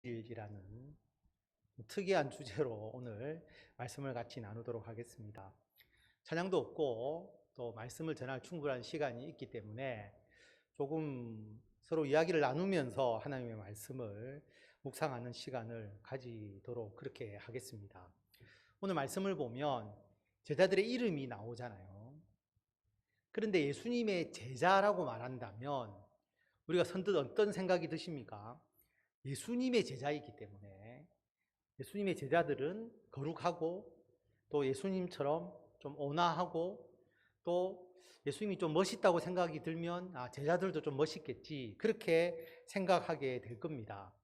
일이라는 특이한 주제로 오늘 말씀을 같이 나누도록 하겠습니다. 찬양도 없고 또 말씀을 전할 충분한 시간이 있기 때문에 조금 서로 이야기를 나누면서 하나님의 말씀을 묵상하는 시간을 가지도록 그렇게 하겠습니다. 오늘 말씀을 보면 제자들의 이름이 나오잖아요. 그런데 예수님의 제자라고 말한다면 우리가 선뜻 어떤 생각이 드십니까? 예수님의 제자이기 때문에 예수님의 제자들은 거룩하고 또 예수님처럼 좀 온화하고 또 예수님이 좀 멋있다고 생각이 들면 제자들도 좀 멋있겠지, 그렇게 생각하게 될 겁니다.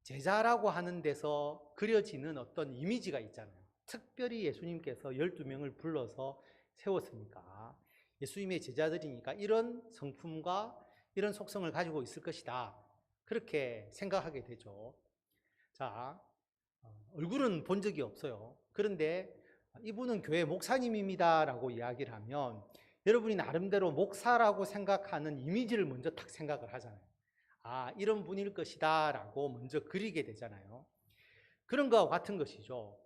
제자라고 하는 데서 그려지는 어떤 이미지가 있잖아요. 특별히 예수님께서 12명을 불러서 세웠으니까 예수님의 제자들이니까 이런 성품과 이런 속성을 가지고 있을 것이다, 그렇게 생각하게 되죠. 자, 얼굴은 본 적이 없어요. 그런데 이분은 교회 목사님입니다 라고 이야기를 하면 여러분이 나름대로 목사라고 생각하는 이미지를 먼저 딱 생각을 하잖아요. 이런 분일 것이다 라고 먼저 그리게 되잖아요. 그런 것과 같은 것이죠.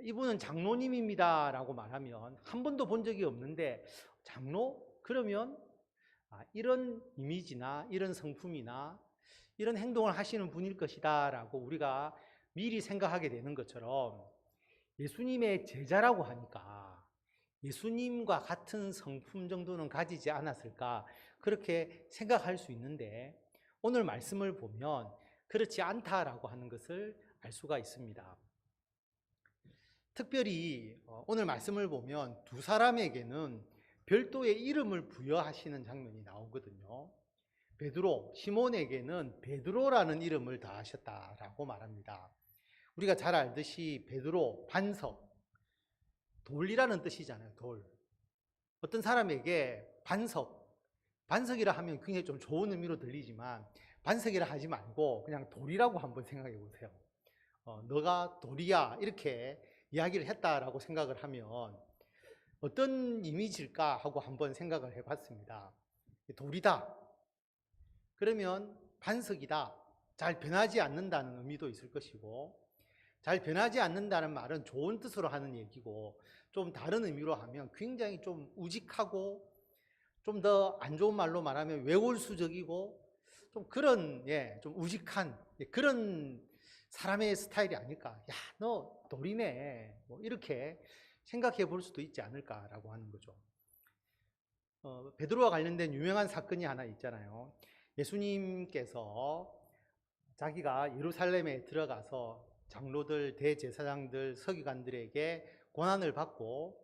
이분은 장로님입니다 라고 말하면 한 번도 본 적이 없는데 장로? 그러면 이런 이미지나 이런 성품이나 이런 행동을 하시는 분일 것이다 라고 우리가 미리 생각하게 되는 것처럼 예수님의 제자라고 하니까 예수님과 같은 성품 정도는 가지지 않았을까, 그렇게 생각할 수 있는데 오늘 말씀을 보면 그렇지 않다라고 하는 것을 알 수가 있습니다. 특별히 오늘 말씀을 보면 두 사람에게는 별도의 이름을 부여하시는 장면이 나오거든요. 베드로, 시몬에게는 베드로라는 이름을 더하셨다라고 말합니다. 우리가 잘 알듯이 베드로, 반석, 돌이라는 뜻이잖아요. 돌. 어떤 사람에게 반석이라 하면 굉장히 좀 좋은 의미로 들리지만 반석이라 하지 말고 그냥 돌이라고 한번 생각해 보세요. 너가 돌이야, 이렇게 이야기를 했다라고 생각을 하면 어떤 이미지일까 하고 한번 생각을 해봤습니다. 돌이다, 그러면 반석이다, 잘 변하지 않는다는 의미도 있을 것이고, 잘 변하지 않는다는 말은 좋은 뜻으로 하는 얘기고, 좀 다른 의미로 하면 굉장히 좀 우직하고 좀 더 안 좋은 말로 말하면 외골수적이고 좀 그런 좀 우직한 그런 사람의 스타일이 아닐까. 야, 너 돌이네, 뭐 이렇게 생각해 볼 수도 있지 않을까라고 하는 거죠. 베드로와 관련된 유명한 사건이 하나 있잖아요. 예수님께서 자기가 예루살렘에 들어가서 장로들, 대제사장들, 서기관들에게 고난을 받고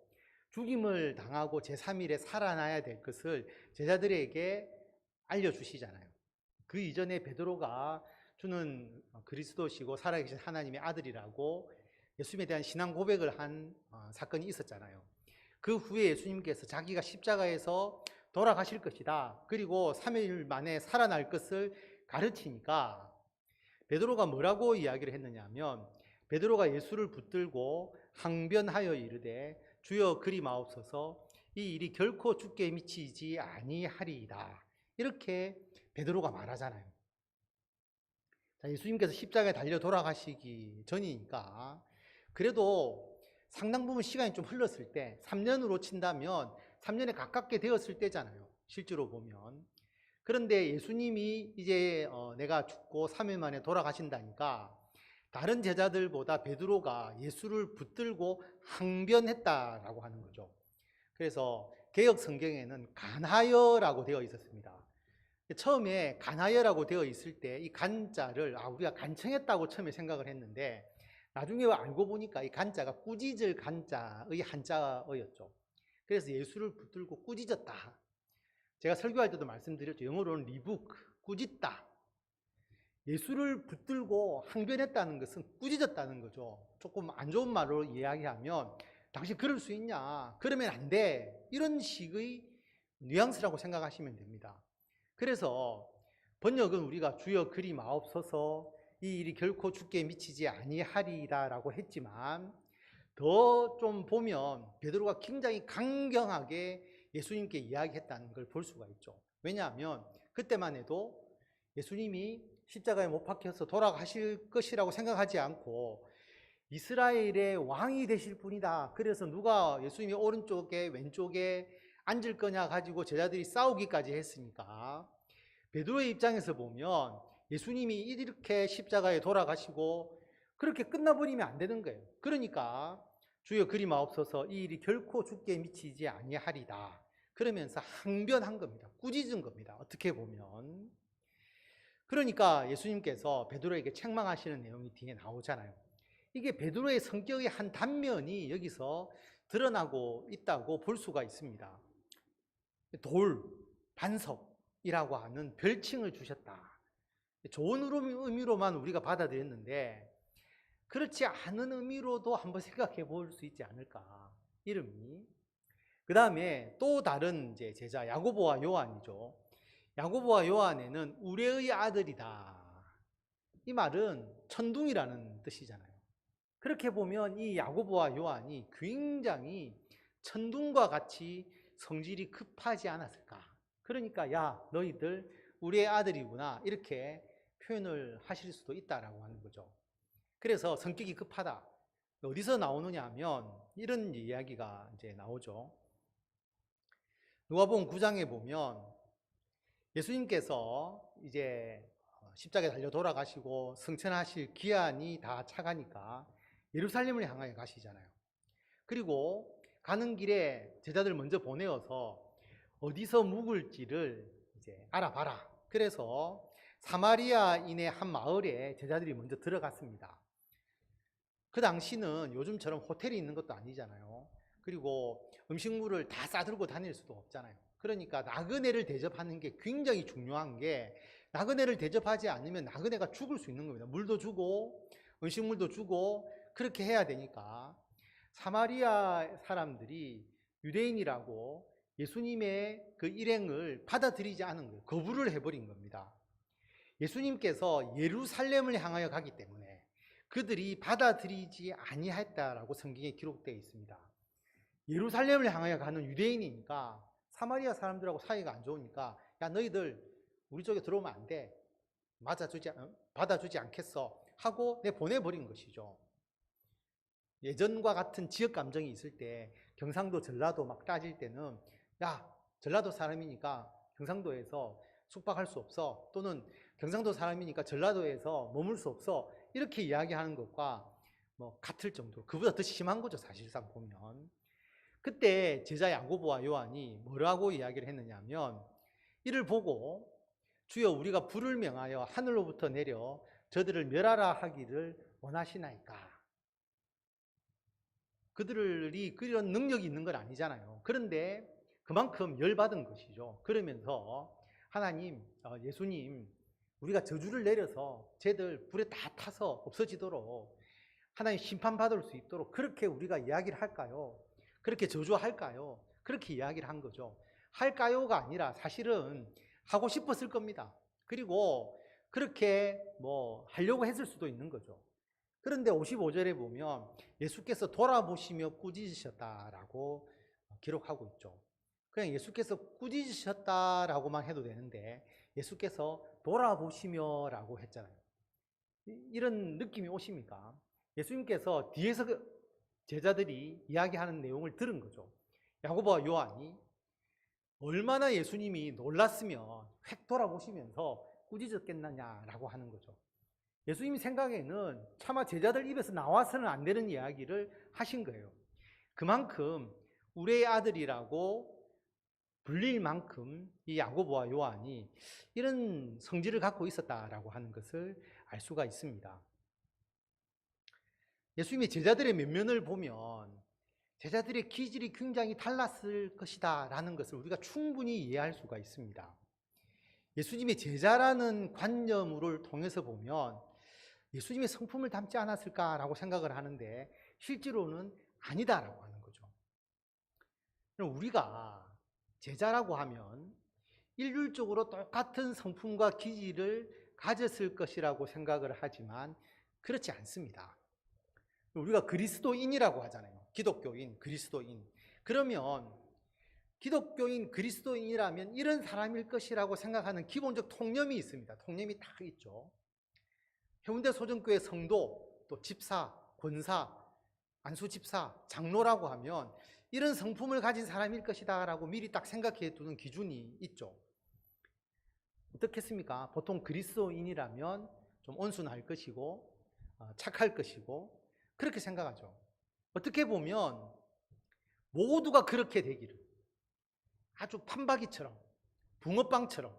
죽임을 당하고 제3일에 살아나야 될 것을 제자들에게 알려주시잖아요. 그 이전에 베드로가 주는 그리스도시고 살아계신 하나님의 아들이라고 예수님에 대한 신앙 고백을 한 사건이 있었잖아요. 그 후에 예수님께서 자기가 십자가에서 돌아가실 것이다, 그리고 3일 만에 살아날 것을 가르치니까 베드로가 뭐라고 이야기를 했느냐 하면, 베드로가 예수를 붙들고 항변하여 이르되 주여 그리 마옵소서, 이 일이 결코 주께 미치지 아니하리이다, 이렇게 베드로가 말하잖아요. 예수님께서 십자가에 달려 돌아가시기 전이니까 그래도 상당 부분 시간이 좀 흘렀을 때, 3년으로 친다면 3년에 가깝게 되었을 때잖아요, 실제로 보면. 그런데 예수님이 이제 내가 죽고 3일 만에 돌아가신다니까 다른 제자들보다 베드로가 예수를 붙들고 항변했다라고 하는 거죠. 그래서 개역 성경에는 간하여라고 되어 있었습니다. 처음에 간하여라고 되어 있을 때 이 간자를 우리가 간청했다고 처음에 생각을 했는데 나중에 알고 보니까 이 간자가 꾸짖을 간자의 한자어였죠. 그래서 예수를 붙들고 꾸짖었다. 제가 설교할 때도 말씀드렸죠. 영어로는 리부크, 꾸짖다. 예수를 붙들고 항변했다는 것은 꾸짖었다는 거죠. 조금 안 좋은 말로 이야기하면 당신 그럴 수 있냐, 그러면 안 돼, 이런 식의 뉘앙스라고 생각하시면 됩니다. 그래서 번역은 우리가 주여 그리 마옵소서, 이 일이 결코 주께 미치지 아니하리이다 라고 했지만 더 좀 보면 베드로가 굉장히 강경하게 예수님께 이야기했다는 걸 볼 수가 있죠. 왜냐하면 그때만 해도 예수님이 십자가에 못 박혀서 돌아가실 것이라고 생각하지 않고 이스라엘의 왕이 되실 분이다. 그래서 누가 예수님이 오른쪽에 왼쪽에 앉을 거냐 가지고 제자들이 싸우기까지 했으니까 베드로의 입장에서 보면 예수님이 이렇게 십자가에 돌아가시고 그렇게 끝나버리면 안 되는 거예요. 그러니까 주여 그리 마옵소서 이 일이 결코 죽게 미치지 아니하리다. 그러면서 항변한 겁니다. 꾸짖은 겁니다. 어떻게 보면. 그러니까 예수님께서 베드로에게 책망하시는 내용이 뒤에 나오잖아요. 이게 베드로의 성격의 한 단면이 여기서 드러나고 있다고 볼 수가 있습니다. 돌, 반석이라고 하는 별칭을 주셨다. 좋은 의미로만 우리가 받아들였는데 그렇지 않은 의미로도 한번 생각해 볼 수 있지 않을까. 이름이. 그 다음에 또 다른 이제 제자 야고보와 요한이죠. 야고보와 요한에는 우레의 아들이다. 이 말은 천둥이라는 뜻이잖아요. 그렇게 보면 이 야고보와 요한이 굉장히 천둥과 같이 성질이 급하지 않았을까. 그러니까 야 너희들 우리의 아들이구나 이렇게 표현을 하실 수도 있다라고 하는 거죠. 그래서 성격이 급하다. 어디서 나오느냐 하면 이런 이야기가 이제 나오죠. 누가복음 9장에 보면 예수님께서 이제 십자가에 달려 돌아가시고 승천하실 기한이 다 차가니까 예루살렘을 향하여 가시잖아요. 그리고 가는 길에 제자들 먼저 보내어서 어디서 묵을지를 이제 알아봐라. 그래서 사마리아인의 한 마을에 제자들이 먼저 들어갔습니다. 그 당시는 요즘처럼 호텔이 있는 것도 아니잖아요. 그리고 음식물을 다 싸들고 다닐 수도 없잖아요. 그러니까 나그네를 대접하는 게 굉장히 중요한 게 나그네를 대접하지 않으면 나그네가 죽을 수 있는 겁니다. 물도 주고 음식물도 주고 그렇게 해야 되니까 사마리아 사람들이 유대인이라고 예수님의 그 일행을 받아들이지 않은 거예요. 거부를 해버린 겁니다. 예수님께서 예루살렘을 향하여 가기 때문에 그들이 받아들이지 아니했다라고 성경에 기록되어 있습니다. 예루살렘을 향하여 가는 유대인이니까 사마리아 사람들하고 사이가 안 좋으니까 야 너희들 우리 쪽에 들어오면 안 돼. 받아주지 않겠어 하고 보내버린 것이죠. 예전과 같은 지역 감정이 있을 때 경상도 전라도 막 따질 때는 야 전라도 사람이니까 경상도에서 숙박할 수 없어 또는 경상도 사람이니까 전라도에서 머물 수 없어 이렇게 이야기하는 것과 뭐 같을 정도로 그보다 더 심한 거죠. 사실상 보면 그때 제자 야고보와 요한이 뭐라고 이야기를 했느냐 하면 이를 보고 주여 우리가 불을 명하여 하늘로부터 내려 저들을 멸하라 하기를 원하시나이까. 그들이 그런 능력이 있는 건 아니잖아요. 그런데 그만큼 열받은 것이죠. 그러면서 하나님, 예수님 우리가 저주를 내려서 쟤들 불에 다 타서 없어지도록 하나님 심판받을 수 있도록 그렇게 우리가 이야기를 할까요? 그렇게 저주할까요? 그렇게 이야기를 한 거죠. 할까요가 아니라 사실은 하고 싶었을 겁니다. 그리고 그렇게 뭐 하려고 했을 수도 있는 거죠. 그런데 55절에 보면 예수께서 돌아보시며 꾸짖으셨다라고 기록하고 있죠. 그냥 예수께서 꾸짖으셨다라고만 해도 되는데 예수께서 돌아보시며 라고 했잖아요. 이런 느낌이 오십니까? 예수님께서 뒤에서 제자들이 이야기하는 내용을 들은 거죠. 야고보와 요한이 얼마나 예수님이 놀랐으면 획 돌아보시면서 꾸짖었겠느냐라고 하는 거죠. 예수님 생각에는 차마 제자들 입에서 나와서는 안 되는 이야기를 하신 거예요. 그만큼 우리의 아들이라고 불릴 만큼 이 야고보와 요한이 이런 성질을 갖고 있었다라고 하는 것을 알 수가 있습니다. 예수님의 제자들의 면면을 보면 제자들의 기질이 굉장히 달랐을 것이다 라는 것을 우리가 충분히 이해할 수가 있습니다. 예수님의 제자라는 관념을 통해서 보면 예수님의 성품을 담지 않았을까라고 생각을 하는데 실제로는 아니다라고 하는 거죠. 우리가 제자라고 하면 일률적으로 똑같은 성품과 기질을 가졌을 것이라고 생각을 하지만 그렇지 않습니다. 우리가 그리스도인이라고 하잖아요. 기독교인, 그리스도인. 그러면 기독교인, 그리스도인이라면 이런 사람일 것이라고 생각하는 기본적 통념이 있습니다. 통념이 딱 있죠. 해운대 소정교회 성도, 또 집사, 권사, 안수집사, 장로라고 하면 이런 성품을 가진 사람일 것이다 라고 미리 딱 생각해 두는 기준이 있죠. 어떻겠습니까? 보통 그리스도인이라면 좀 온순할 것이고 착할 것이고 그렇게 생각하죠. 어떻게 보면 모두가 그렇게 되기를, 아주 판박이처럼, 붕어빵처럼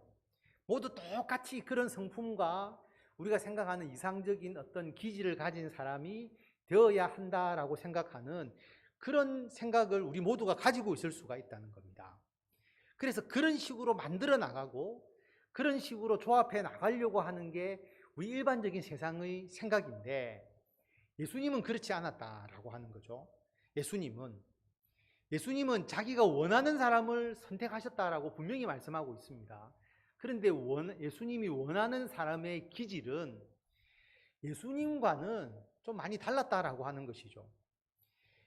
모두 똑같이 그런 성품과 우리가 생각하는 이상적인 어떤 기질을 가진 사람이 되어야 한다라고 생각하는 그런 생각을 우리 모두가 가지고 있을 수가 있다는 겁니다. 그래서 그런 식으로 만들어 나가고 그런 식으로 조합해 나가려고 하는 게 우리 일반적인 세상의 생각인데, 예수님은 그렇지 않았다라고 하는 거죠. 예수님은 자기가 원하는 사람을 선택하셨다라고 분명히 말씀하고 있습니다. 그런데 예수님이 원하는 사람의 기질은 예수님과는 좀 많이 달랐다라고 하는 것이죠.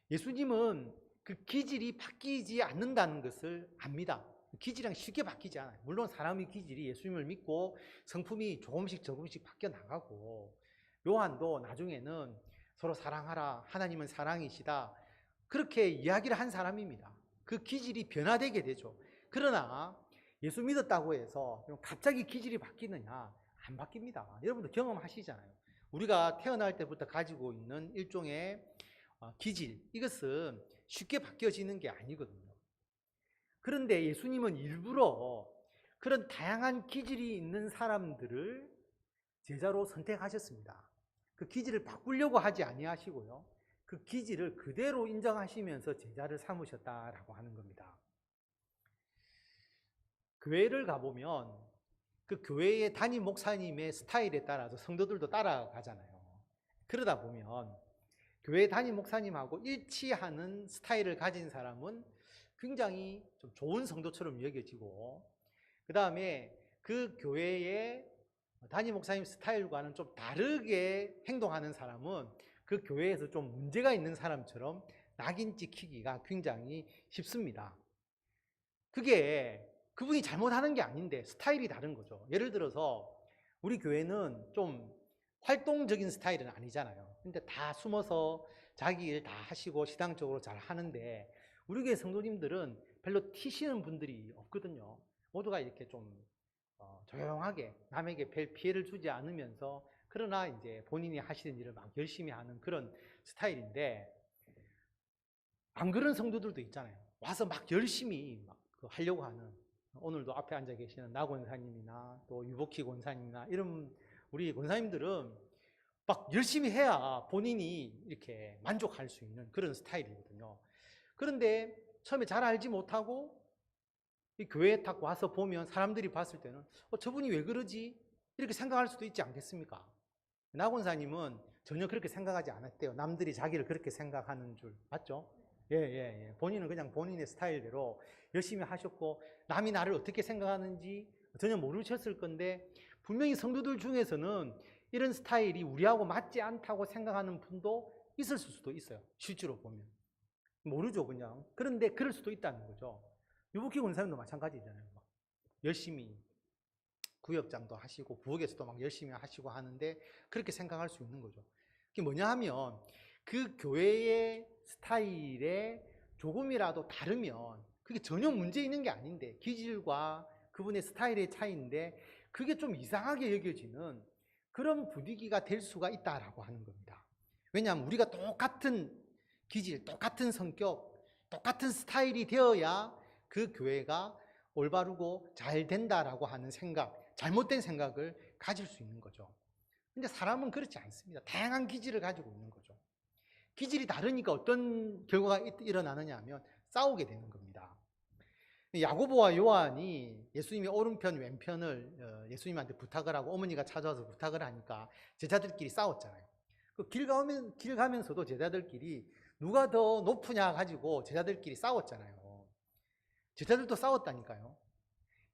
예수님은 그 기질이 바뀌지 않는다는 것을 압니다. 기질이랑 쉽게 바뀌지 않아요. 물론 사람의 기질이 예수님을 믿고 성품이 조금씩 바뀌어 나가고, 요한도 나중에는 서로 사랑하라, 하나님은 사랑이시다, 그렇게 이야기를 한 사람입니다. 그 기질이 변화되게 되죠. 그러나 예수 믿었다고 해서 갑자기 기질이 바뀌느냐? 안 바뀝니다. 여러분도 경험하시잖아요. 우리가 태어날 때부터 가지고 있는 일종의 기질, 이것은 쉽게 바뀌어지는 게 아니거든요. 그런데 예수님은 일부러 그런 다양한 기질이 있는 사람들을 제자로 선택하셨습니다. 그 기질을 바꾸려고 하지 아니하시고요, 그 기질을 그대로 인정하시면서 제자를 삼으셨다라고 하는 겁니다. 교회를 가보면 그 교회의 담임 목사님의 스타일에 따라서 성도들도 따라가잖아요. 그러다 보면 교회 담임 목사님하고 일치하는 스타일을 가진 사람은 굉장히 좀 좋은 성도처럼 여겨지고, 그 다음에 그 교회의 담임 목사님 스타일과는 좀 다르게 행동하는 사람은 그 교회에서 좀 문제가 있는 사람처럼 낙인 찍히기가 굉장히 쉽습니다. 그게 그분이 잘못하는 게 아닌데 스타일이 다른 거죠. 예를 들어서 우리 교회는 좀 활동적인 스타일은 아니잖아요. 근데 다 숨어서 자기 일 다 하시고 시당적으로 잘 하는데, 우리 교회 성도님들은 별로 튀시는 분들이 없거든요. 모두가 이렇게 좀 조용하게 남에게 별 피해를 주지 않으면서, 그러나 이제 본인이 하시는 일을 막 열심히 하는 그런 스타일인데, 안 그런 성도들도 있잖아요. 와서 막 열심히 막 하려고 하는, 오늘도 앞에 앉아 계시는 나 권사님이나 또 유복희 권사님이나 이런 우리 권사님들은 막 열심히 해야 본인이 이렇게 만족할 수 있는 그런 스타일이거든요. 그런데 처음에 잘 알지 못하고 이 교회에 딱 와서 보면 사람들이 봤을 때는 저분이 왜 그러지? 이렇게 생각할 수도 있지 않겠습니까? 나 권사님은 전혀 그렇게 생각하지 않았대요. 남들이 자기를 그렇게 생각하는 줄. 맞죠? 예. 본인은 그냥 본인의 스타일대로 열심히 하셨고, 남이 나를 어떻게 생각하는지 전혀 모르셨을 건데, 분명히 성도들 중에서는 이런 스타일이 우리하고 맞지 않다고 생각하는 분도 있을 수도 있어요. 실제로 보면. 모르죠, 그냥. 그런데 그럴 수도 있다는 거죠. 유복희 권사님도 마찬가지잖아요. 막 열심히 구역장도 하시고 부엌에서도 막 열심히 하시고 하는데 그렇게 생각할 수 있는 거죠. 그게 뭐냐 하면 그 교회의 스타일에 조금이라도 다르면 그게 전혀 문제 있는 게 아닌데, 기질과 그분의 스타일의 차이인데 그게 좀 이상하게 여겨지는 그런 분위기가 될 수가 있다라고 하는 겁니다. 왜냐하면 우리가 똑같은 기질, 똑같은 성격, 똑같은 스타일이 되어야 그 교회가 올바르고 잘 된다라고 하는 생각, 잘못된 생각을 가질 수 있는 거죠. 근데 사람은 그렇지 않습니다. 다양한 기질을 가지고 있는 거죠. 기질이 다르니까 어떤 결과가 일어나느냐 하면 싸우게 되는 겁니다. 야고보와 요한이 예수님의 오른편 왼편을 예수님한테 부탁을 하고 어머니가 찾아와서 부탁을 하니까 제자들끼리 싸웠잖아요. 길 가면서도 제자들끼리 누가 더 높으냐 가지고 제자들끼리 싸웠잖아요. 제자들도 싸웠다니까요.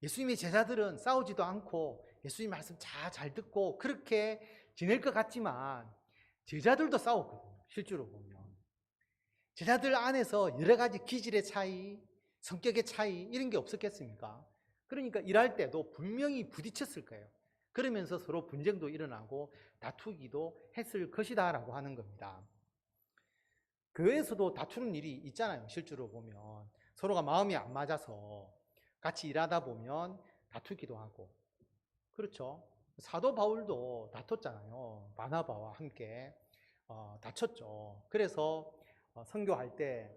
예수님의 제자들은 싸우지도 않고 예수님 말씀 잘 듣고 그렇게 지낼 것 같지만 제자들도 싸웠거든요. 실제로 보면 제자들 안에서 여러 가지 기질의 차이, 성격의 차이 이런 게 없었겠습니까? 그러니까 일할 때도 분명히 부딪혔을 거예요. 그러면서 서로 분쟁도 일어나고 다투기도 했을 것이다 라고 하는 겁니다. 교회에서도 다투는 일이 있잖아요. 실제로 보면 서로가 마음이 안 맞아서 같이 일하다 보면 다투기도 하고, 그렇죠. 사도 바울도 다퉜잖아요. 바나바와 함께 다쳤죠. 그래서 선교할 때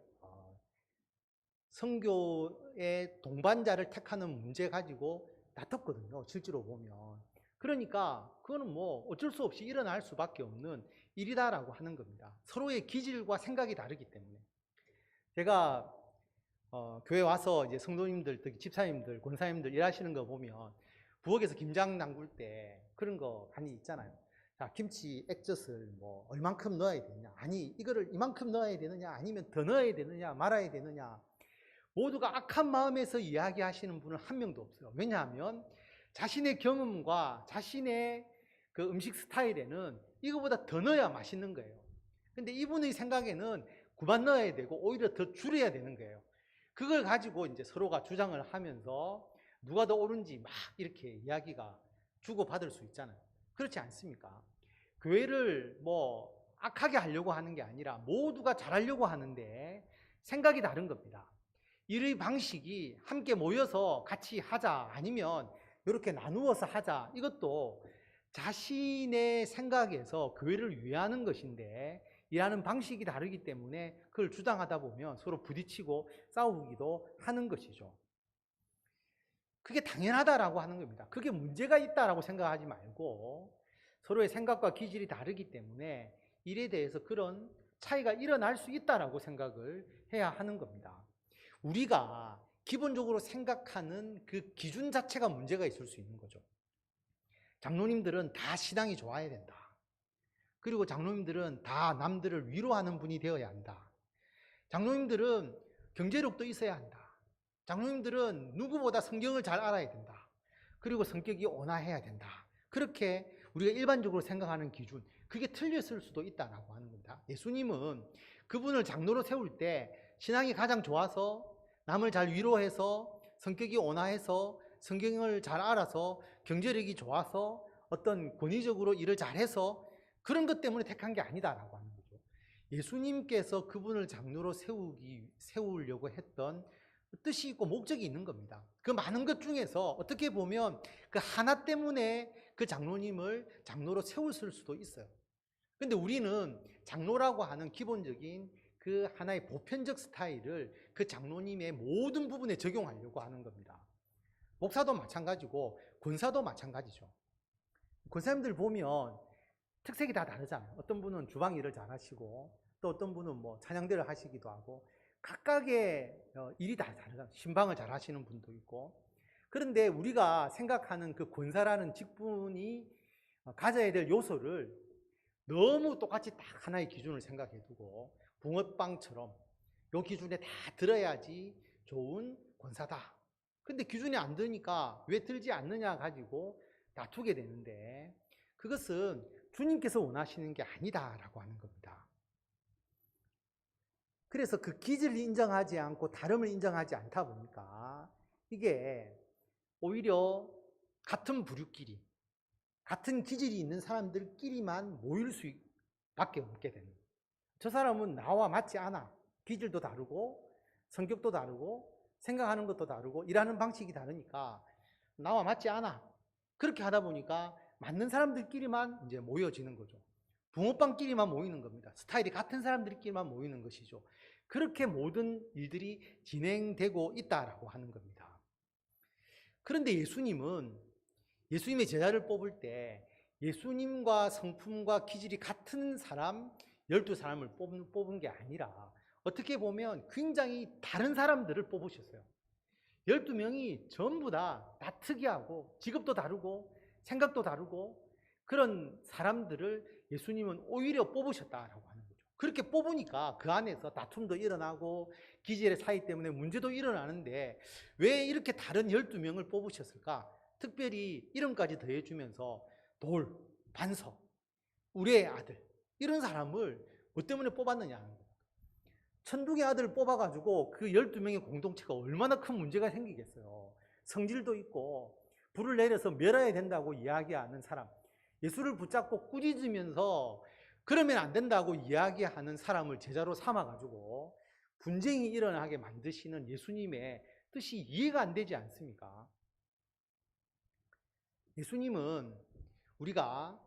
선교의 동반자를 택하는 문제 가지고 다퉜거든요. 실제로 보면. 그러니까 그거는 뭐 어쩔 수 없이 일어날 수밖에 없는 일이다라고 하는 겁니다. 서로의 기질과 생각이 다르기 때문에. 제가 교회 와서 이제 성도님들, 특히 집사님들, 권사님들 일하시는 거 보면 부엌에서 김장 담글 때 그런 거 많이 있잖아요. 자, 김치 액젓을 뭐 얼만큼 넣어야 되느냐, 아니 이거를 이만큼 넣어야 되느냐, 아니면 더 넣어야 되느냐, 말아야 되느냐. 모두가 악한 마음에서 이야기하시는 분은 한 명도 없어요. 왜냐하면 자신의 경험과 자신의 그 음식 스타일에는 이거보다 더 넣어야 맛있는 거예요. 근데 이분의 생각에는 그만 넣어야 되고 오히려 더 줄여야 되는 거예요. 그걸 가지고 이제 서로가 주장을 하면서 누가 더 옳은지 막 이렇게 이야기가 주고받을 수 있잖아요. 그렇지 않습니까? 교회를 뭐 악하게 하려고 하는 게 아니라 모두가 잘하려고 하는데 생각이 다른 겁니다. 일의 방식이 함께 모여서 같이 하자, 아니면 이렇게 나누어서 하자, 이것도 자신의 생각에서 교회를 위하는 것인데 일하는 방식이 다르기 때문에 그걸 주장하다 보면 서로 부딪히고 싸우기도 하는 것이죠. 그게 당연하다라고 하는 겁니다. 그게 문제가 있다라고 생각하지 말고 서로의 생각과 기질이 다르기 때문에 일에 대해서 그런 차이가 일어날 수 있다라고 생각을 해야 하는 겁니다. 우리가 기본적으로 생각하는 그 기준 자체가 문제가 있을 수 있는 거죠. 장로님들은 다 신앙이 좋아야 된다. 그리고 장로님들은 다 남들을 위로하는 분이 되어야 한다. 장로님들은 경제력도 있어야 한다. 장로님들은 누구보다 성경을 잘 알아야 된다. 그리고 성격이 온화해야 된다. 그렇게 우리가 일반적으로 생각하는 기준, 그게 틀렸을 수도 있다라고 하는 겁니다. 예수님은 그분을 장로로 세울 때 신앙이 가장 좋아서 남을 잘 위로해서 성격이 온화해서 성경을 잘 알아서 경제력이 좋아서 어떤 권위적으로 일을 잘해서 그런 것 때문에 택한 게 아니다라고 하는 거죠. 예수님께서 그분을 장로로 세우려고 했던 뜻이 있고 목적이 있는 겁니다. 그 많은 것 중에서 어떻게 보면 그 하나 때문에 그 장로님을 장로로 세웠을 수도 있어요. 근데 우리는 장로라고 하는 기본적인 그 하나의 보편적 스타일을 그 장로님의 모든 부분에 적용하려고 하는 겁니다. 목사도 마찬가지고 권사도 마찬가지죠. 권사님들 보면 특색이 다 다르잖아요. 어떤 분은 주방 일을 잘 하시고 또 어떤 분은 뭐 찬양대를 하시기도 하고 각각의 일이 다 다르잖아요. 신방을 잘 하시는 분도 있고. 그런데 우리가 생각하는 그 권사라는 직분이 가져야 될 요소를 너무 똑같이 딱 하나의 기준을 생각해 두고 붕어빵처럼 요 기준에 다 들어야지 좋은 권사다. 근데 기준이 안 드니까 왜 들지 않느냐 가지고 다투게 되는데 그것은 주님께서 원하시는 게 아니다라고 하는 겁니다. 그래서 그 기질을 인정하지 않고 다름을 인정하지 않다 보니까 이게 오히려 같은 부류끼리, 같은 기질이 있는 사람들끼리만 모일 수밖에 없게 되는 거예요. 저 사람은 나와 맞지 않아. 기질도 다르고 성격도 다르고 생각하는 것도 다르고 일하는 방식이 다르니까 나와 맞지 않아. 그렇게 하다 보니까 맞는 사람들끼리만 이제 모여지는 거죠. 붕어빵끼리만 모이는 겁니다. 스타일이 같은 사람들끼리만 모이는 것이죠. 그렇게 모든 일들이 진행되고 있다라고 하는 겁니다. 그런데 예수님은 예수님의 제자를 뽑을 때 예수님과 성품과 기질이 같은 사람 12사람을 뽑은 게 아니라 어떻게 보면 굉장히 다른 사람들을 뽑으셨어요. 12명이 전부 다 특이하고 직업도 다르고 생각도 다르고 그런 사람들을 예수님은 오히려 뽑으셨다라고 하는 거죠. 그렇게 뽑으니까 그 안에서 다툼도 일어나고 기질의 차이 때문에 문제도 일어나는데 왜 이렇게 다른 12명을 뽑으셨을까? 특별히 이름까지 더해주면서 돌, 반석, 우리의 아들 이런 사람을 뭐 때문에 뽑았느냐 하는 거예요. 천둥의 아들을 뽑아가지고 그 12명의 공동체가 얼마나 큰 문제가 생기겠어요. 성질도 있고 불을 내려서 멸해야 된다고 이야기하는 사람, 예수를 붙잡고 꾸짖으면서 그러면 안 된다고 이야기하는 사람을 제자로 삼아가지고 분쟁이 일어나게 만드시는 예수님의 뜻이 이해가 안 되지 않습니까? 예수님은 우리가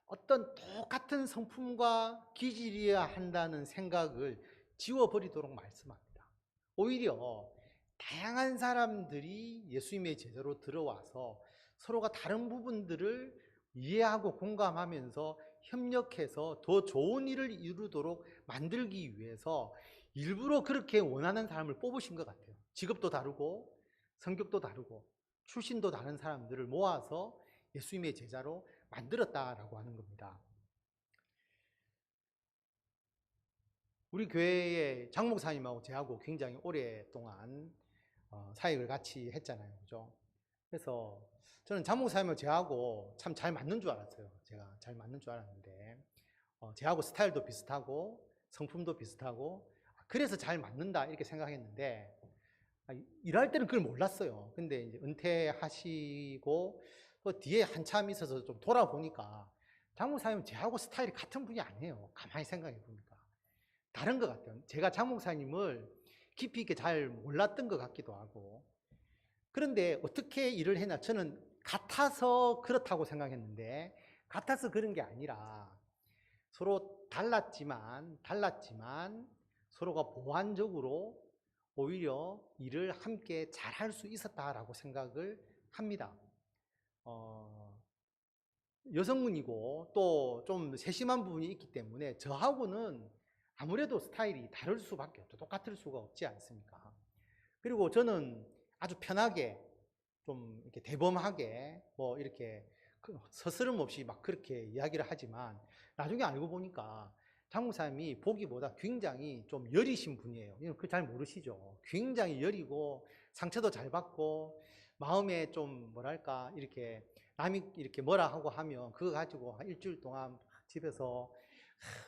어떤 똑같은 성품과 기질이어야 한다는 생각을 지워버리도록 말씀합니다. 오히려 다양한 사람들이 예수님의 제자로 들어와서 서로가 다른 부분들을 이해하고 공감하면서 협력해서 더 좋은 일을 이루도록 만들기 위해서 일부러 그렇게 원하는 사람을 뽑으신 것 같아요. 직업도 다르고 성격도 다르고 출신도 다른 사람들을 모아서 예수님의 제자로 만들었다라고 하는 겁니다. 우리 교회의 장 목사님하고 저하고 굉장히 오랫동안 사역을 같이 했잖아요. 그죠? 그래서 저는 장 목사님하고 저하고 참 잘 맞는 줄 알았어요. 제가 잘 맞는 줄 알았는데 저하고 스타일도 비슷하고 성품도 비슷하고 그래서 잘 맞는다 이렇게 생각했는데 일할 때는 그걸 몰랐어요. 근데 이제 은퇴하시고 또 뒤에 한참 있어서 좀 돌아보니까 장 목사님은 저하고 스타일이 같은 분이 아니에요. 가만히 생각해 보니까 다른 것 같아요. 제가 장 목사님을 깊이 있게 잘 몰랐던 것 같기도 하고. 그런데 어떻게 일을 했나? 저는 같아서 그렇다고 생각했는데 같아서 그런 게 아니라 서로 달랐지만 서로가 보완적으로 오히려 일을 함께 잘할 수 있었다라고 생각을 합니다. 여성분이고 또 좀 세심한 부분이 있기 때문에 저하고는 아무래도 스타일이 다를 수밖에 없죠. 똑같을 수가 없지 않습니까? 그리고 저는 아주 편하게 좀 이렇게 대범하게 뭐 이렇게 서스름 없이 막 그렇게 이야기를 하지만 나중에 알고 보니까 장 목사님이 보기보다 굉장히 좀 여리신 분이에요. 그거 잘 모르시죠? 굉장히 여리고 상처도 잘 받고 마음에 좀 뭐랄까 이렇게 남이 이렇게 뭐라 하고 하면 그거 가지고 한 일주일 동안 집에서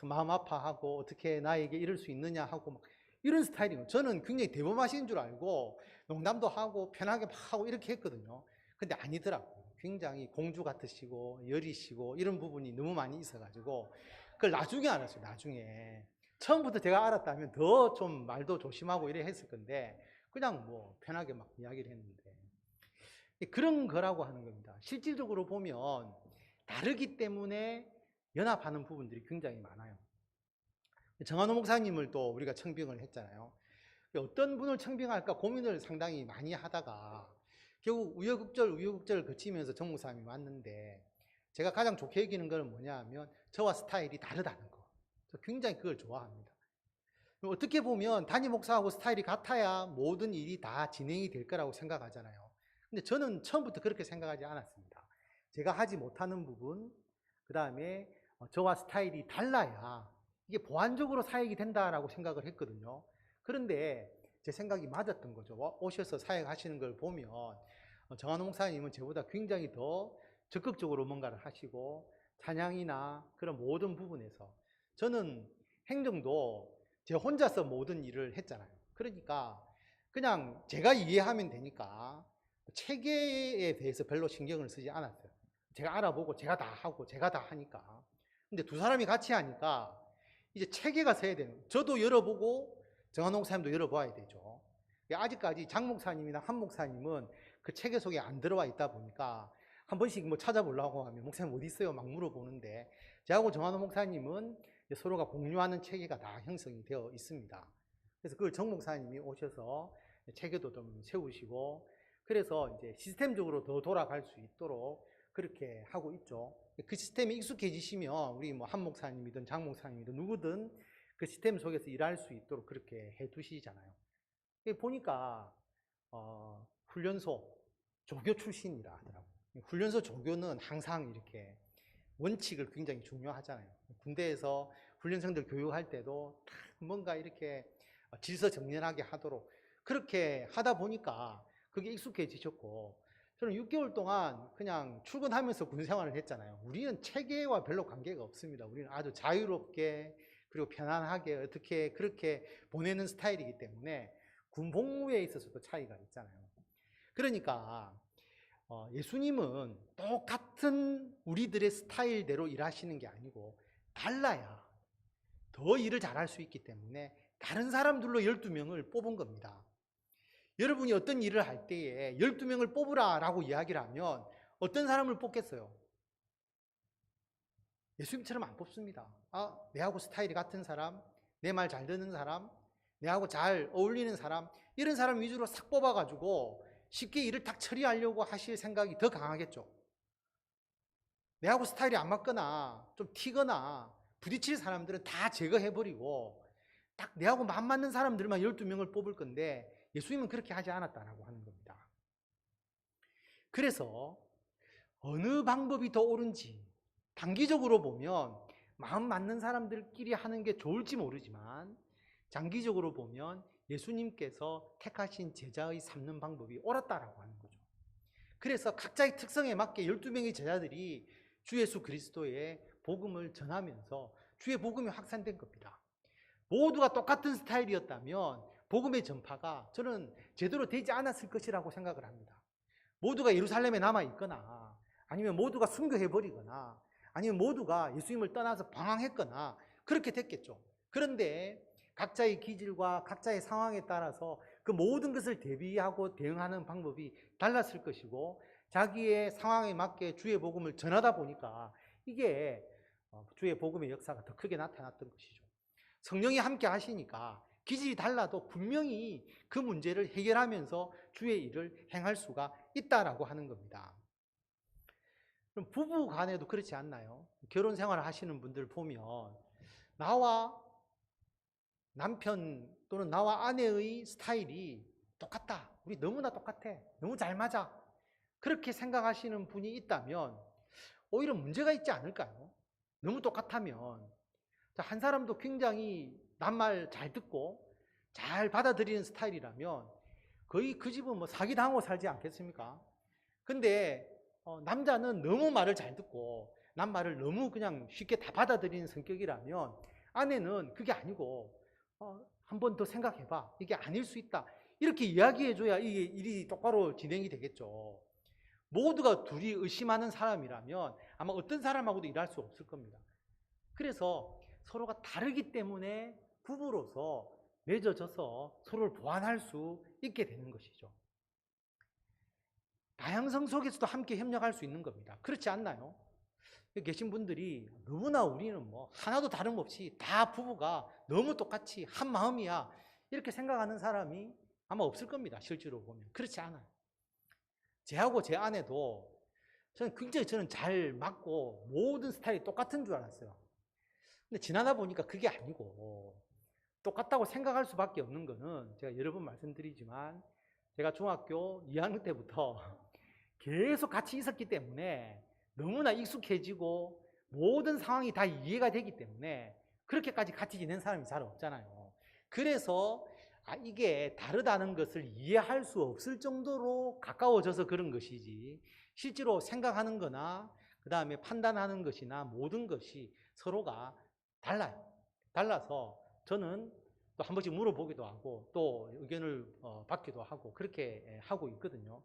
마음 아파하고 어떻게 나에게 이럴 수 있느냐 하고 막 이런 스타일이에요. 저는 굉장히 대범하신 줄 알고 농담도 하고 편하게 막 하고 이렇게 했거든요. 근데 아니더라고요. 굉장히 공주 같으시고 여리시고 이런 부분이 너무 많이 있어가지고 그걸 나중에 알았어요. 나중에 처음부터 제가 알았다면 더 좀 말도 조심하고 이래 했을 건데 그냥 뭐 편하게 막 이야기를 했는데 그런 거라고 하는 겁니다. 실질적으로 보면 다르기 때문에 연합하는 부분들이 굉장히 많아요. 정한호 목사님을 또 우리가 청빙을 했잖아요. 어떤 분을 청빙할까 고민을 상당히 많이 하다가 결국 우여곡절을 거치면서 정 목사님이 왔는데 제가 가장 좋게 여기는 건 뭐냐 하면 저와 스타일이 다르다는 거. 저 굉장히 그걸 좋아합니다. 어떻게 보면 담임 목사하고 스타일이 같아야 모든 일이 다 진행이 될 거라고 생각하잖아요. 근데 저는 처음부터 그렇게 생각하지 않았습니다. 제가 하지 못하는 부분, 그 다음에 저와 스타일이 달라야 이게 보완적으로 사역이 된다라고 생각을 했거든요. 그런데 제 생각이 맞았던 거죠. 오셔서 사역하시는 걸 보면 정한호 목사님은 저보다 굉장히 더 적극적으로 뭔가를 하시고 찬양이나 그런 모든 부분에서 저는 행정도 제 혼자서 모든 일을 했잖아요. 그러니까 그냥 제가 이해하면 되니까 체계에 대해서 별로 신경을 쓰지 않았어요. 제가 알아보고 제가 다 하고 제가 다 하니까. 근데 두 사람이 같이 하니까 이제 체계가 서야 되는 거예요. 저도 열어보고 정한호 목사님도 열어봐야 되죠. 아직까지 장 목사님이나 한 목사님은 그 체계 속에 안 들어와 있다 보니까 한 번씩 뭐 찾아보려고 하면 목사님 어디 있어요? 막 물어보는데 저하고 정한호 목사님은 서로가 공유하는 체계가 다 형성이 되어 있습니다. 그래서 그걸 정 목사님이 오셔서 체계도 좀 세우시고 그래서 이제 시스템적으로 더 돌아갈 수 있도록 그렇게 하고 있죠. 그 시스템에 익숙해지시면 우리 뭐 한 목사님이든 장 목사님이든 누구든 그 시스템 속에서 일할 수 있도록 그렇게 해 두시잖아요. 보니까 훈련소 조교 출신이라 하더라고요. 훈련소 조교는 항상 이렇게 원칙을 굉장히 중요하잖아요. 군대에서 훈련생들 교육할 때도 뭔가 이렇게 질서정연하게 하도록 그렇게 하다 보니까 그게 익숙해지셨고 저는 6개월 동안 그냥 출근하면서 군생활을 했잖아요. 우리는 체계와 별로 관계가 없습니다. 우리는 아주 자유롭게 그리고 편안하게 어떻게 그렇게 보내는 스타일이기 때문에 군 복무에 있어서도 차이가 있잖아요. 그러니까 예수님은 똑같은 우리들의 스타일대로 일하시는 게 아니고 달라야 더 일을 잘할 수 있기 때문에 다른 사람들로 12명을 뽑은 겁니다. 여러분이 어떤 일을 할 때에 12명을 뽑으라 라고 이야기를 하면 어떤 사람을 뽑겠어요? 예수님처럼 안 뽑습니다. 내하고 스타일이 같은 사람, 내 말 잘 듣는 사람, 내하고 잘 어울리는 사람, 이런 사람 위주로 싹 뽑아가지고 쉽게 일을 딱 처리하려고 하실 생각이 더 강하겠죠. 내하고 스타일이 안 맞거나 좀 튀거나 부딪힐 사람들은 다 제거해버리고 딱 내하고 안 맞는 사람들만 12명을 뽑을 건데 예수님은 그렇게 하지 않았다라고 하는 겁니다. 그래서 어느 방법이 더 옳은지 단기적으로 보면 마음 맞는 사람들끼리 하는 게 좋을지 모르지만 장기적으로 보면 예수님께서 택하신 제자의 삼는 방법이 옳았다라고 하는 거죠. 그래서 각자의 특성에 맞게 12명의 제자들이 주 예수 그리스도의 복음을 전하면서 주의 복음이 확산된 겁니다. 모두가 똑같은 스타일이었다면 복음의 전파가 저는 제대로 되지 않았을 것이라고 생각을 합니다. 모두가 예루살렘에 남아있거나 아니면 모두가 순교해버리거나 아니면 모두가 예수님을 떠나서 방황했거나 그렇게 됐겠죠. 그런데 각자의 기질과 각자의 상황에 따라서 그 모든 것을 대비하고 대응하는 방법이 달랐을 것이고 자기의 상황에 맞게 주의 복음을 전하다 보니까 이게 주의 복음의 역사가 더 크게 나타났던 것이죠. 성령이 함께 하시니까 기질이 달라도 분명히 그 문제를 해결하면서 주의 일을 행할 수가 있다라고 하는 겁니다. 그럼 부부 간에도 그렇지 않나요? 결혼 생활을 하시는 분들 보면 나와 남편 또는 나와 아내의 스타일이 똑같다. 우리 너무나 똑같아. 너무 잘 맞아. 그렇게 생각하시는 분이 있다면 오히려 문제가 있지 않을까요? 너무 똑같다면 한 사람도 굉장히 남 말 잘 듣고 잘 받아들이는 스타일이라면 거의 그 집은 뭐 사기당하고 살지 않겠습니까? 근데 남자는 너무 말을 잘 듣고 남 말을 너무 그냥 쉽게 다 받아들이는 성격이라면 아내는 그게 아니고 한 번 더 생각해봐. 이게 아닐 수 있다. 이렇게 이야기해줘야 이게 일이 똑바로 진행이 되겠죠. 모두가 둘이 의심하는 사람이라면 아마 어떤 사람하고도 일할 수 없을 겁니다. 그래서 서로가 다르기 때문에 부부로서 맺어져서 서로를 보완할 수 있게 되는 것이죠. 다양성 속에서도 함께 협력할 수 있는 겁니다. 그렇지 않나요? 여기 계신 분들이 너무나 우리는 뭐 하나도 다름없이 다 부부가 너무 똑같이 한 마음이야 이렇게 생각하는 사람이 아마 없을 겁니다. 실제로 보면 그렇지 않아요. 제하고 제 아내도 저는 잘 맞고 모든 스타일이 똑같은 줄 알았어요. 근데 지나다 보니까 그게 아니고 똑같다고 생각할 수밖에 없는 거는 제가 여러 번 말씀드리지만 제가 중학교 2학년 때부터 계속 같이 있었기 때문에 너무나 익숙해지고 모든 상황이 다 이해가 되기 때문에 그렇게까지 같이 지낸 사람이 잘 없잖아요. 그래서 이게 다르다는 것을 이해할 수 없을 정도로 가까워져서 그런 것이지 실제로 생각하는 거나 그 다음에 판단하는 것이나 모든 것이 서로가 달라요. 달라서 저는 또 한 번씩 물어보기도 하고 또 의견을 받기도 하고 그렇게 하고 있거든요.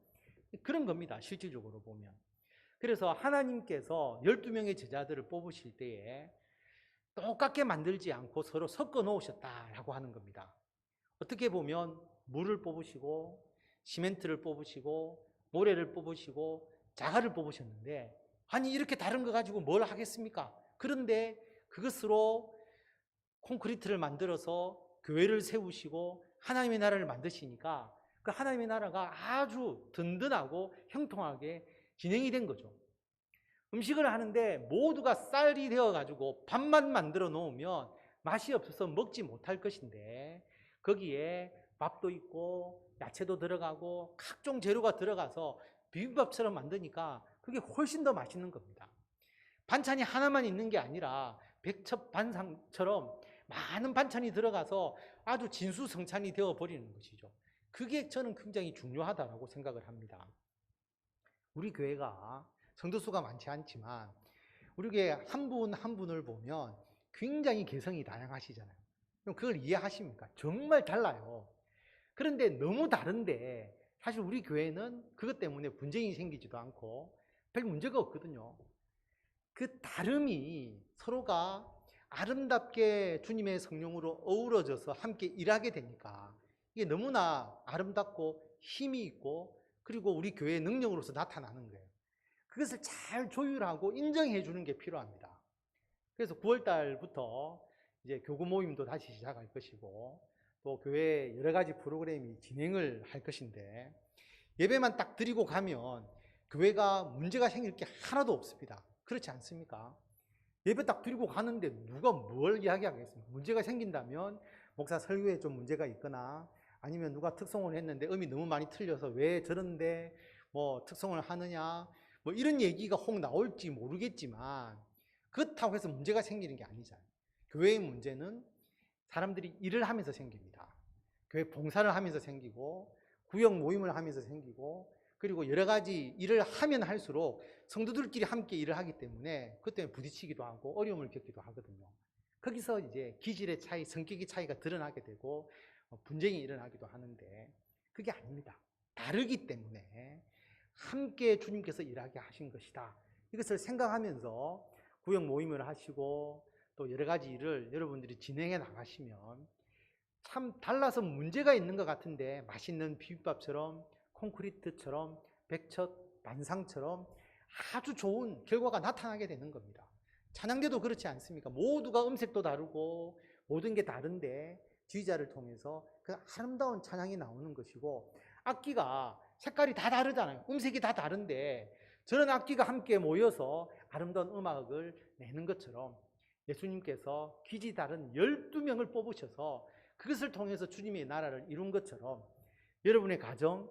그런 겁니다. 실질적으로 보면. 그래서 하나님께서 12명의 제자들을 뽑으실 때에 똑같게 만들지 않고 서로 섞어 놓으셨다라고 하는 겁니다. 어떻게 보면 물을 뽑으시고 시멘트를 뽑으시고 모래를 뽑으시고 자갈을 뽑으셨는데 아니 이렇게 다른 거 가지고 뭘 하겠습니까? 그런데 그것으로 콘크리트를 만들어서 교회를 세우시고 하나님의 나라를 만드시니까 그 하나님의 나라가 아주 든든하고 형통하게 진행이 된 거죠. 음식을 하는데 모두가 쌀이 되어가지고 밥만 만들어 놓으면 맛이 없어서 먹지 못할 것인데 거기에 밥도 있고 야채도 들어가고 각종 재료가 들어가서 비빔밥처럼 만드니까 그게 훨씬 더 맛있는 겁니다. 반찬이 하나만 있는 게 아니라 백첩반상처럼 많은 반찬이 들어가서 아주 진수성찬이 되어버리는 것이죠. 그게 저는 굉장히 중요하다고 생각을 합니다. 우리 교회가 성도수가 많지 않지만 우리 교회 한 분 한 분을 보면 굉장히 개성이 다양하시잖아요. 그럼 그걸 이해하십니까? 정말 달라요. 그런데 너무 다른데 사실 우리 교회는 그것 때문에 분쟁이 생기지도 않고 별 문제가 없거든요. 그 다름이 서로가 아름답게 주님의 성령으로 어우러져서 함께 일하게 되니까 이게 너무나 아름답고 힘이 있고 그리고 우리 교회의 능력으로서 나타나는 거예요. 그것을 잘 조율하고 인정해 주는 게 필요합니다. 그래서 9월 달부터 이제 교구 모임도 다시 시작할 것이고 또 교회에 여러 가지 프로그램이 진행을 할 것인데 예배만 딱 드리고 가면 교회가 문제가 생길 게 하나도 없습니다. 그렇지 않습니까? 예배 딱 드리고 가는데 누가 뭘 이야기하겠습니까? 문제가 생긴다면 목사 설교에 좀 문제가 있거나 아니면 누가 특송을 했는데 음이 너무 많이 틀려서 왜 저런데 뭐 특송을 하느냐 뭐 이런 얘기가 혹 나올지 모르겠지만 그렇다고 해서 문제가 생기는 게 아니잖아요. 교회의 문제는 사람들이 일을 하면서 생깁니다. 교회 봉사를 하면서 생기고 구역 모임을 하면서 생기고 그리고 여러 가지 일을 하면 할수록 성도들끼리 함께 일을 하기 때문에 그것 때문에 부딪히기도 하고 어려움을 겪기도 하거든요. 거기서 이제 기질의 차이, 성격의 차이가 드러나게 되고 분쟁이 일어나기도 하는데 그게 아닙니다. 다르기 때문에 함께 주님께서 일하게 하신 것이다. 이것을 생각하면서 구역 모임을 하시고 또 여러 가지 일을 여러분들이 진행해 나가시면 참 달라서 문제가 있는 것 같은데 맛있는 비빔밥처럼 콘크리트처럼 백첫 반상처럼 아주 좋은 결과가 나타나게 되는 겁니다. 찬양대도 그렇지 않습니까? 모두가 음색도 다르고 모든 게 다른데 지휘자를 통해서 그 아름다운 찬양이 나오는 것이고 악기가 색깔이 다 다르잖아요. 음색이 다 다른데 저런 악기가 함께 모여서 아름다운 음악을 내는 것처럼 예수님께서 기지 다른 12명을 뽑으셔서 그것을 통해서 주님의 나라를 이룬 것처럼 여러분의 가정,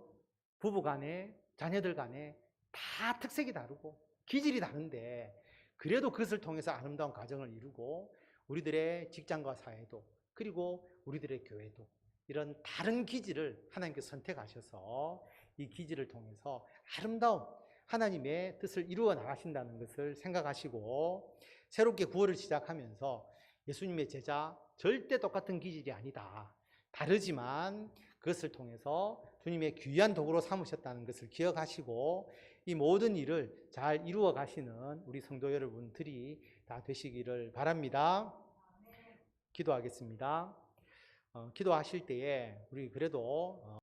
부부 간에, 자녀들 간에 다 특색이 다르고 기질이 다른데 그래도 그것을 통해서 아름다운 가정을 이루고 우리들의 직장과 사회도 그리고 우리들의 교회도 이런 다른 기질을 하나님께서 선택하셔서 이 기질을 통해서 아름다운 하나님의 뜻을 이루어 나가신다는 것을 생각하시고 새롭게 구월을 시작하면서 예수님의 제자 절대 똑같은 기질이 아니다. 다르지만 그것을 통해서 주님의 귀한 도구로 삼으셨다는 것을 기억하시고 이 모든 일을 잘 이루어 가시는 우리 성도 여러분들이 다 되시기를 바랍니다. 기도하겠습니다. 기도하실 때에 우리 그래도